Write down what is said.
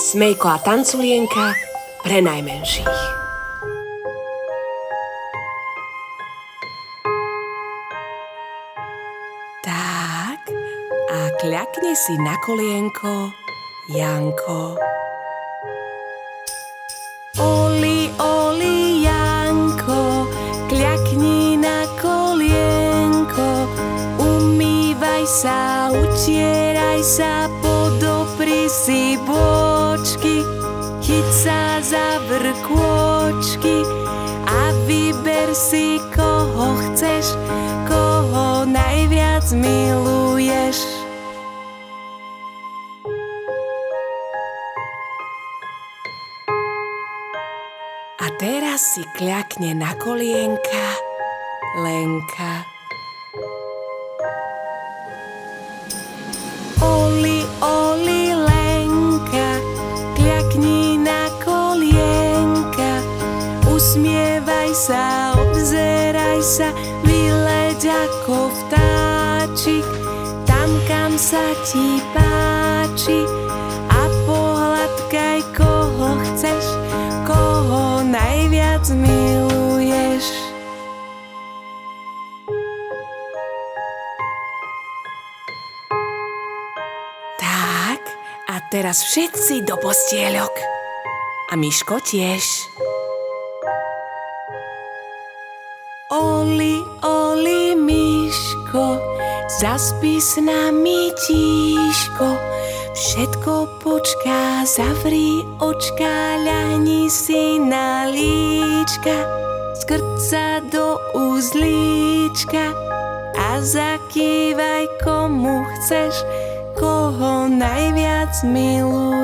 Smejko a tanculienka pre najmenších. Tak, a kľakne si na kolienko Janko. Oli, oli, Janko, kľakni na kolienko. Umývaj sa, utieraj sa, podopri si bočky. Chyť sa za vrkôčky a vyber si, koho chceš, koho najviac miluješ. A teraz si kľakne na kolienka Lenka. Oli, oli, Lenka, kľakni na kolienka. Usmievaj sa, obzeraj sa, vyleď ako vtáčik tam, kam sa ti páči, a pohľadkaj, koho chceš, koho najviac miluješ. Tak, a teraz všetci do postieľok. A Miško tiež. Oli, oli, Miško, zaspí s nami tíško. Všetko počká, zavri očka, ľahni si na líčka. Skrť sa do uzlíčka a zakývaj, komu chceš, koho najviac miluješ.